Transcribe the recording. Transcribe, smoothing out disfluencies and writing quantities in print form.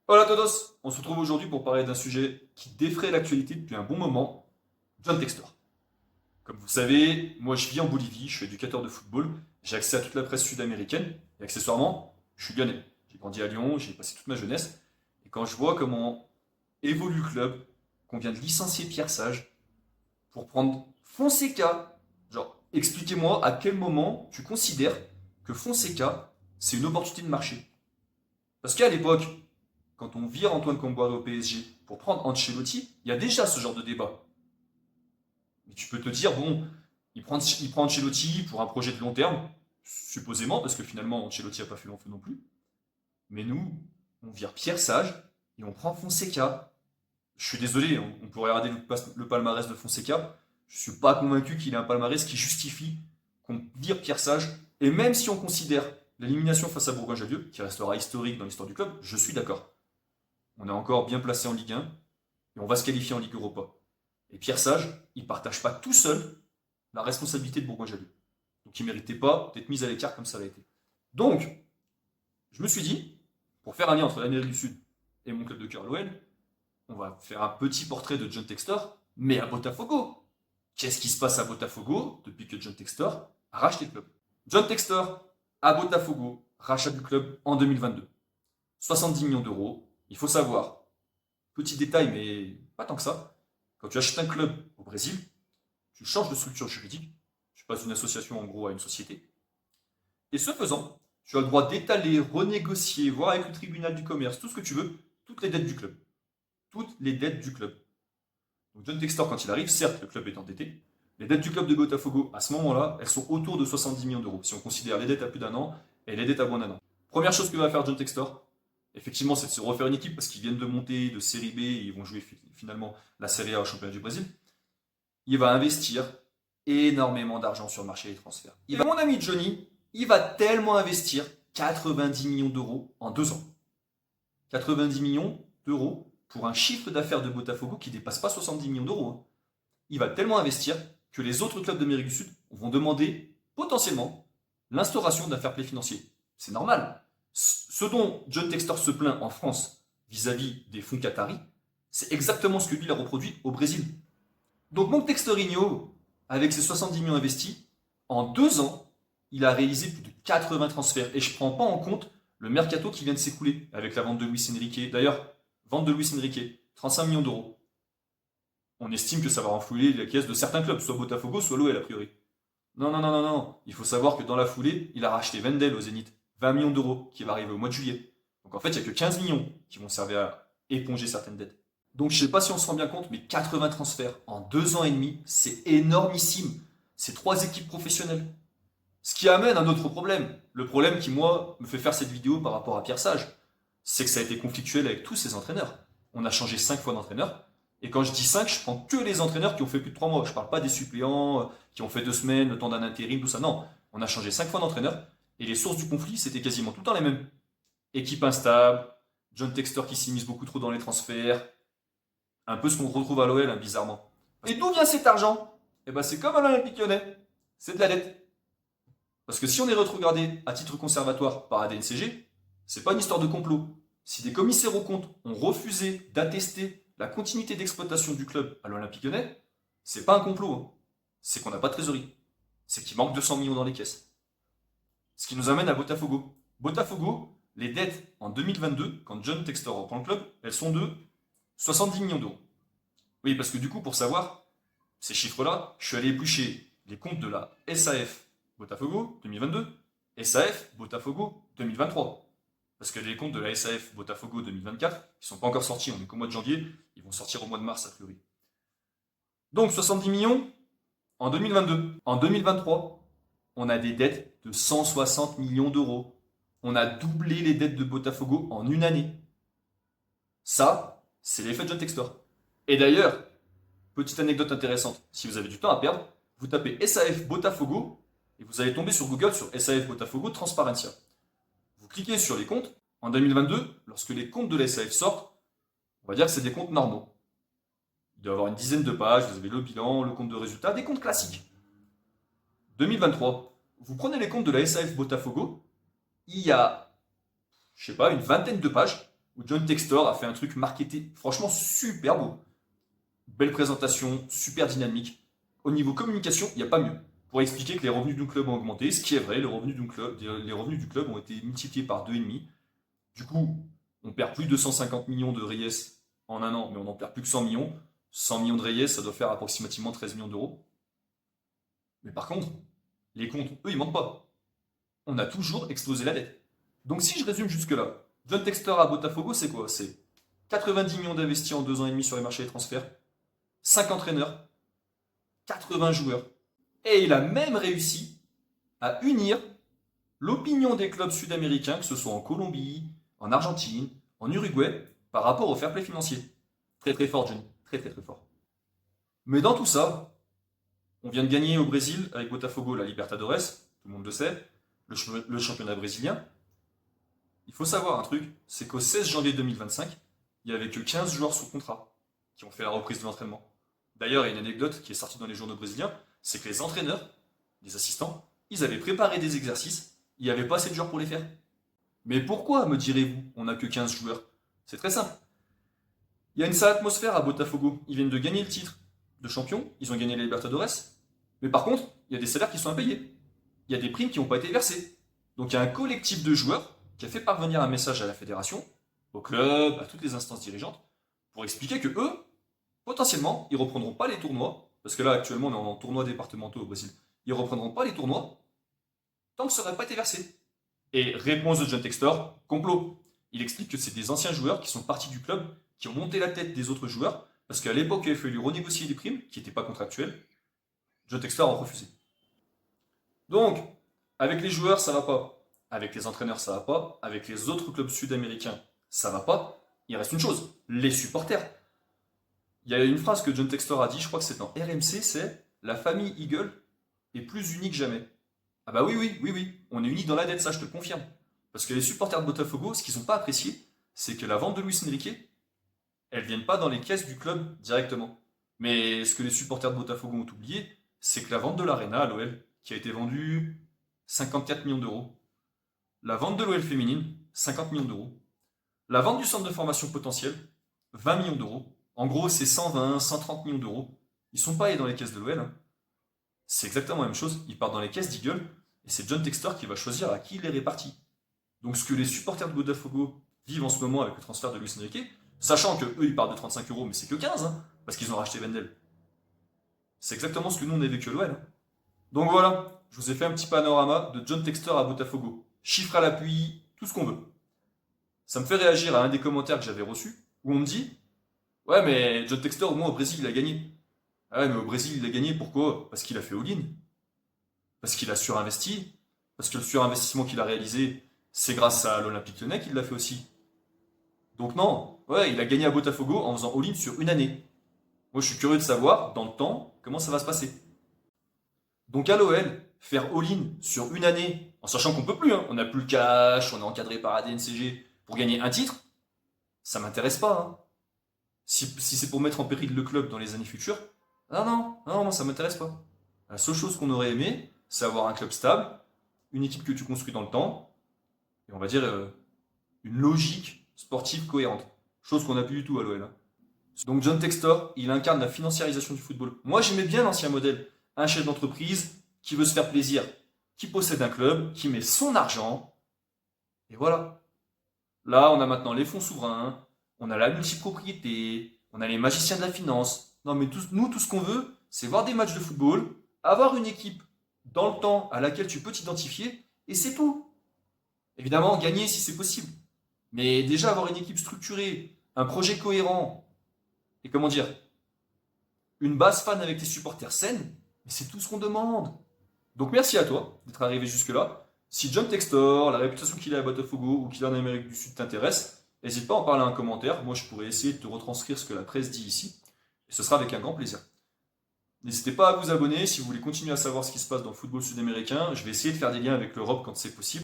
Hola a todos, on se retrouve aujourd'hui pour parler d'un sujet qui défraie l'actualité depuis un bon moment, John Textor. Comme vous savez, moi je vis en Bolivie, je suis éducateur de football, j'ai accès à toute la presse sud-américaine, et accessoirement, je suis lyonnais. J'ai grandi à Lyon, j'ai passé toute ma jeunesse, et quand je vois comment évolue le club, qu'on vient de licencier Pierre Sage pour prendre Fonseca, genre, expliquez-moi à quel moment tu considères que Fonseca, c'est une opportunité de marché. Parce qu'à l'époque, quand on vire Antoine Camboire au PSG pour prendre Ancelotti, il y a déjà ce genre de débat. Mais tu peux te dire, bon, il prend Ancelotti pour un projet de long terme, supposément, parce que finalement Ancelotti n'a pas fait long feu non plus. Mais nous, on vire Pierre Sage et on prend Fonseca. Je suis désolé, on pourrait regarder le palmarès de Fonseca. Je ne suis pas convaincu qu'il ait un palmarès qui justifie qu'on vire Pierre Sage. Et même si on considère l'élimination face à Bourgoin-Jallieu, qui restera historique dans l'histoire du club, je suis d'accord. On est encore bien placé en Ligue 1 et on va se qualifier en Ligue Europa. Et Pierre Sage, il ne partage pas tout seul la responsabilité de Bourgoin-Jallieu. Donc il ne méritait pas d'être mis à l'écart comme ça l'a été. Donc, je me suis dit, pour faire un lien entre l'Amérique du Sud et mon club de cœur, l'OL, on va faire un petit portrait de John Textor, mais à Botafogo. Qu'est-ce qui se passe à Botafogo depuis que John Textor a racheté le club? John Textor, à Botafogo, rachat du club en 2022. 70 millions d'euros. Il faut savoir, petit détail, mais pas tant que ça. Quand tu achètes un club au Brésil, tu changes de structure juridique. Tu passes d'une association en gros à une société. Et ce faisant, tu as le droit d'étaler, renégocier, voir avec le tribunal du commerce, tout ce que tu veux, toutes les dettes du club. Toutes les dettes du club. Donc John Textor, quand il arrive, certes, le club est endetté. Les dettes du club de Botafogo, à ce moment-là, elles sont autour de 70 millions d'euros, si on considère les dettes à plus d'un an et les dettes à moins d'un an. Première chose que va faire John Textor, effectivement, c'est de se refaire une équipe parce qu'ils viennent de monter de série B et ils vont jouer finalement la série A au championnat du Brésil. Il va investir énormément d'argent sur le marché des transferts. Mon ami Johnny, il va tellement investir 90 millions d'euros en 2 ans. 90 millions d'euros pour un chiffre d'affaires de Botafogo qui ne dépasse pas 70 millions d'euros. Il va tellement investir que les autres clubs d'Amérique du Sud vont demander potentiellement l'instauration d'un fair play financier. C'est normal. Ce dont John Textor se plaint en France vis-à-vis des fonds qataris, c'est exactement ce que lui il a reproduit au Brésil. Donc mon Textorino, avec ses 70 millions investis, en 2 ans, il a réalisé plus de 80 transferts. Et je ne prends pas en compte le mercato qui vient de s'écouler avec la vente de Luis Enrique. D'ailleurs, vente de Luis Enrique, 35 millions d'euros. On estime que ça va renflouer la caisse de certains clubs, soit Botafogo, soit l'OL a priori. Non, non, non, non, non. Il faut savoir que dans la foulée, il a racheté Wendel au Zénith. 20 millions d'euros qui va arriver au mois de juillet. Donc en fait, il n'y a que 15 millions qui vont servir à éponger certaines dettes. Donc je ne sais pas si on se rend bien compte, mais 80 transferts en 2 ans et demi, c'est énormissime. C'est 3 équipes professionnelles. Ce qui amène un autre problème. Le problème qui, moi, me fait faire cette vidéo par rapport à Pierre Sage, c'est que ça a été conflictuel avec tous ces entraîneurs. On a changé 5 fois d'entraîneur. Et quand je dis 5, je prends que les entraîneurs qui ont fait plus de 3 mois. Je ne parle pas des suppléants, qui ont fait 2 semaines, le temps d'un intérim, tout ça. Non, on a changé 5 fois d'entraîneur. Et les sources du conflit, c'était quasiment tout le temps les mêmes. Équipe instable, John Textor qui s'immisce beaucoup trop dans les transferts. Un peu ce qu'on retrouve à l'OL, hein, bizarrement. Et d'où vient cet argent? Eh ben c'est comme à l'Olympique Lyonnais. C'est de la dette. Parce que si on est retrogradé à titre conservatoire par ADNCG, c'est pas une histoire de complot. Si des commissaires aux comptes ont refusé d'attester la continuité d'exploitation du club à l'Olympique Lyonnais, c'est pas un complot. Hein. C'est qu'on n'a pas de trésorerie. C'est qu'il manque 200 millions dans les caisses. Ce qui nous amène à Botafogo. Botafogo, les dettes en 2022, quand John Textor reprend le club, elles sont de 70 millions d'euros. Oui, parce que du coup, pour savoir ces chiffres-là, je suis allé éplucher les comptes de la SAF Botafogo 2022, SAF Botafogo 2023. Parce que les comptes de la SAF Botafogo 2024, ils ne sont pas encore sortis, on est qu'au mois de janvier, ils vont sortir au mois de mars a priori. Donc 70 millions en 2022. En 2023, on a des dettes de 160 millions d'euros. On a doublé les dettes de Botafogo en une année. Ça, c'est l'effet de John Textor. Et d'ailleurs, petite anecdote intéressante, si vous avez du temps à perdre, vous tapez SAF Botafogo et vous allez tomber sur Google sur SAF Botafogo Transparencia. Vous cliquez sur les comptes. En 2022, lorsque les comptes de la SAF sortent, on va dire que c'est des comptes normaux. Il doit y avoir une dizaine de pages, vous avez le bilan, le compte de résultat, des comptes classiques. 2023, vous prenez les comptes de la SAF Botafogo, il y a, je sais pas, une vingtaine de pages où John Textor a fait un truc marketé franchement super beau. Belle présentation, super dynamique. Au niveau communication, il n'y a pas mieux. Pour expliquer que les revenus du club ont augmenté, ce qui est vrai, les revenus du club ont été multipliés par 2,5. Du coup, on perd plus de 150 millions de Reyes en un an, mais on n'en perd plus que 100 millions. 100 millions de Reyes, ça doit faire approximativement 13 millions d'euros. Mais par contre, les comptes, eux, ils mentent pas. On a toujours explosé la dette. Donc si je résume jusque-là, John Textor à Botafogo, c'est quoi? C'est 90 millions d'investis en 2 ans et demi sur les marchés des transferts, 5 entraîneurs, 80 joueurs. Et il a même réussi à unir l'opinion des clubs sud-américains, que ce soit en Colombie, en Argentine, en Uruguay, par rapport au fair play financier. Très très fort, Johnny. Très très très fort. Mais dans tout ça, on vient de gagner au Brésil avec Botafogo la Libertadores, tout le monde le sait, le championnat brésilien. Il faut savoir un truc, c'est qu'au 16 janvier 2025, il n'y avait que 15 joueurs sous contrat qui ont fait la reprise de l'entraînement. D'ailleurs, il y a une anecdote qui est sortie dans les journaux brésiliens, c'est que les entraîneurs, les assistants, ils avaient préparé des exercices, il n'y avait pas assez de joueurs pour les faire. Mais pourquoi, me direz-vous, on n'a que 15 joueurs? C'est très simple. Il y a une sale atmosphère à Botafogo. Ils viennent de gagner le titre de champion, ils ont gagné les Libertadores. Mais par contre, il y a des salaires qui sont impayés. Il y a des primes qui n'ont pas été versées. Donc il y a un collectif de joueurs qui a fait parvenir un message à la fédération, au club, à toutes les instances dirigeantes, pour expliquer que eux, potentiellement, ils reprendront pas les tournois, parce que là actuellement on est en tournoi départementaux au Brésil, ils reprendront pas les tournois tant que ça n'aurait pas été versé. Et réponse de John Textor, complot. Il explique que c'est des anciens joueurs qui sont partis du club, qui ont monté la tête des autres joueurs, parce qu'à l'époque il avait fallu renégocier des primes, qui n'étaient pas contractuelles. John Textor a refusé. Donc, avec les joueurs, ça va pas. Avec les entraîneurs, ça va pas. Avec les autres clubs sud-américains, ça va pas. Il reste une chose, les supporters. Il y a une phrase que John Textor a dit, je crois que c'est dans RMC, c'est la famille Eagle est plus unie que jamais. Ah bah oui, oui, oui, oui, on est unis dans la dette, ça je te le confirme. Parce que les supporters de Botafogo, ce qu'ils n'ont pas apprécié, c'est que la vente de Luis Enrique, elle ne vienne pas dans les caisses du club directement. Mais ce que les supporters de Botafogo ont oublié, c'est que la vente de l'Arena à l'OL, qui a été vendue 54 millions d'euros, la vente de l'OL féminine, 50 millions d'euros, la vente du centre de formation potentiel, 20 millions d'euros, en gros c'est 120, 130 millions d'euros, ils ne sont pas allés dans les caisses de l'OL, hein. C'est exactement la même chose, ils partent dans les caisses d'Eagle, et c'est John Textor qui va choisir à qui il les répartit. Donc ce que les supporters de Botafogo vivent en ce moment avec le transfert de Luis Enrique, sachant que eux ils partent de 35 euros, mais c'est que 15, hein, parce qu'ils ont racheté Wendel. C'est exactement ce que nous on a vécu à l'OL, hein. Donc voilà, je vous ai fait un petit panorama de John Textor à Botafogo. Chiffres à l'appui, tout ce qu'on veut. Ça me fait réagir à un des commentaires que j'avais reçu, où on me dit ouais, mais John Textor, au moins au Brésil, il a gagné. Ah ouais, mais au Brésil, il a gagné, pourquoi? Parce qu'il a fait all-in. Parce qu'il a surinvesti. Parce que le surinvestissement qu'il a réalisé, c'est grâce à l'Olympique Lyonnais qu'il l'a fait aussi. Donc non, ouais, il a gagné à Botafogo en faisant all-in sur une année. Moi, je suis curieux de savoir, dans le temps, comment ça va se passer. Donc à l'OL, faire all-in sur une année, en sachant qu'on peut plus, hein, on n'a plus le cash, on est encadré par ADNCG, pour gagner un titre, ça m'intéresse pas, hein. Si c'est pour mettre en péril le club dans les années futures, non, non, non, moi ça m'intéresse pas. La seule chose qu'on aurait aimé, c'est avoir un club stable, une équipe que tu construis dans le temps, et on va dire une logique sportive cohérente. Chose qu'on n'a plus du tout à l'OL, hein. Donc John Textor, il incarne la financiarisation du football. Moi j'aimais bien l'ancien modèle. Un chef d'entreprise qui veut se faire plaisir, qui possède un club, qui met son argent, et voilà. Là, on a maintenant les fonds souverains, on a la multipropriété, on a les magiciens de la finance. Non, mais nous, tout ce qu'on veut, c'est voir des matchs de football, avoir une équipe dans le temps à laquelle tu peux t'identifier, et c'est tout. Évidemment, gagner si c'est possible. Mais déjà, avoir une équipe structurée, un projet cohérent, et comment dire, une base fan avec tes supporters saines, mais c'est tout ce qu'on demande. Donc merci à toi d'être arrivé jusque-là. Si John Textor, la réputation qu'il a à Botafogo ou qu'il a en Amérique du Sud t'intéresse, n'hésite pas à en parler en commentaire. Moi, je pourrais essayer de te retranscrire ce que la presse dit ici. Et ce sera avec un grand plaisir. N'hésitez pas à vous abonner si vous voulez continuer à savoir ce qui se passe dans le football sud-américain. Je vais essayer de faire des liens avec l'Europe quand c'est possible.